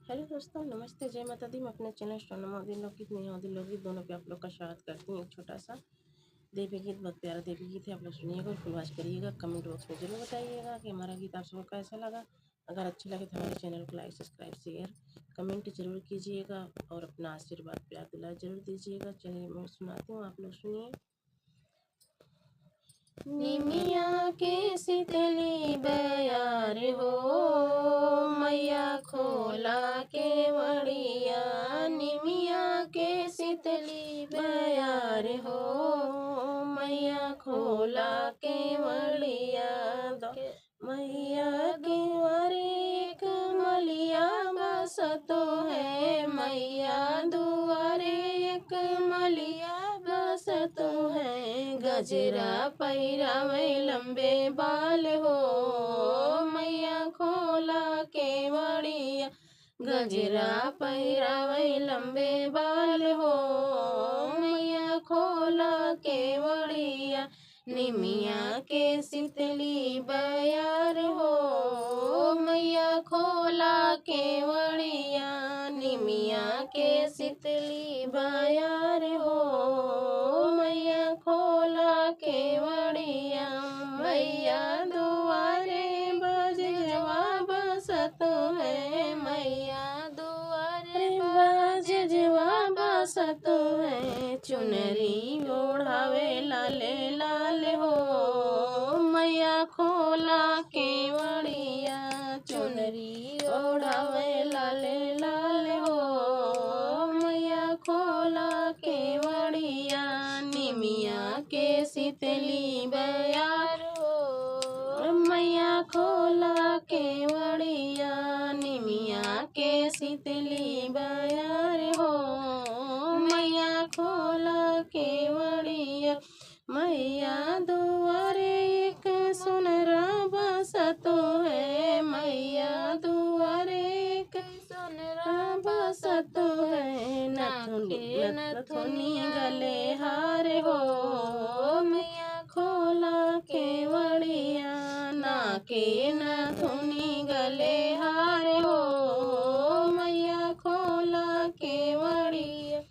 Hello दोस्तों, नमस्ते, जय माता दी। मैं अपने चैनल स्टोनमादी लोकगीत नेहादी लोकगीत दोनों पे आप लोग का स्वागत करती हूँ। एक छोटा सा देवी गीत, बहुत प्यारा देवी गीत है, आप लोग सुनिएगा और फुल वॉच करिएगा। कमेंट बॉक्स में जरूर बताइएगा कि हमारा गीत आप सबको कैसा लगा। अगर अच्छी लगे तो हमारे चैनल को लाइक, सब्सक्राइब, शेयर, कमेंट जरूर कीजिएगा और अपना आशीर्वाद प्यार दुलार जरूर दीजिएगा। चलिए मैं सुनाती हूँ, आप लोग सुनिए। निमिया के शीतली बयार हो, मैया खोला के वड़िया। निमिया के शीतली बयार हो, मैया खोला के वड़िया। मैया के वारे एक मलिया बसतो है, मैया दुआरे एक मलिया बसतो है। गजरा पैरावे लंबे बाल हो, मैया खोला के वड़िया। गजरा पैरावे लंबे बाल हो, मैया खोला के वड़िया। निमिया के शीतली बयार हो, मैया खोला के वड़िया। निमिया के शीतली बयार हो, मैया खोला के वड़िया। मैया दुआरे बजवा बसतो है, मैया दुआरे बजवा बसतो है। चुनरी ओढ़ावे लाले लाल हो, मैया खोला के वड़िया। चुनरी ओढ़ावे लाले लाल हो, मैया खोला के वड़िया। निमिया के शीतली बयार हो, मैया खोला के वड़िया। निमिया के शीतली बयार हो, मैया खोला के वड़िया। मैया दुआरे एक सुनरा बसतो है, मैया दुआरे एक सुनरा बसतो है। नथुनी गले हार हो, मैया खोला के वड़िया। नाके नथुनी गले हार हो, मैया खोला के वड़िया।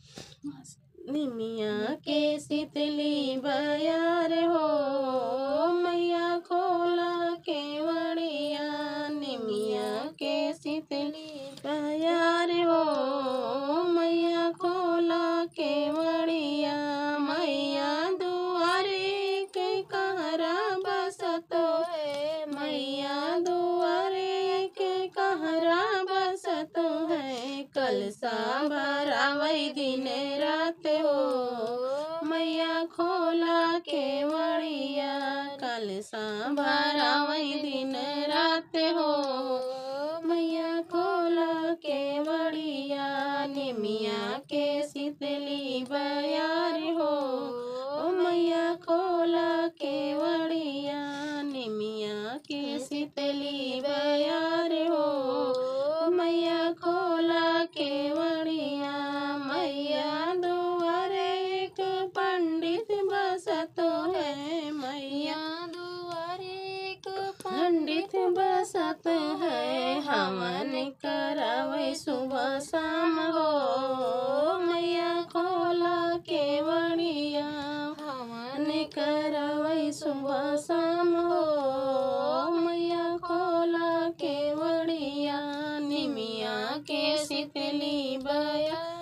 निमिया के शीतली बयार हो, मैया खोला के वड़िया। निमिया के शीतली बयार हो, मैया खोला के वड़िया। मैया दुआरे के कहरा बसतो है, मैया दुआरे के कहरा बसतो है। कलसा भरावै दिन रात हो, मैया खोला के वड़िया। कलसा भरावै दिन रात हो, मैया खोला के वड़िया। निमिया के शीतली बयार हो, मैया खोला के वड़िया। निमिया के शीतली बयार हो, मैया खोला के वड़िया। मैया दुआरे एक पंडित बसतो है, मैया दुआरे एक पंडित बसत है। हवन करावे सुबह शाम हो, मैया खोला के वड़िया। हवन करावे सुबह शाम हो, मैया खोला के वड़िया। निमिया के शीतली बयार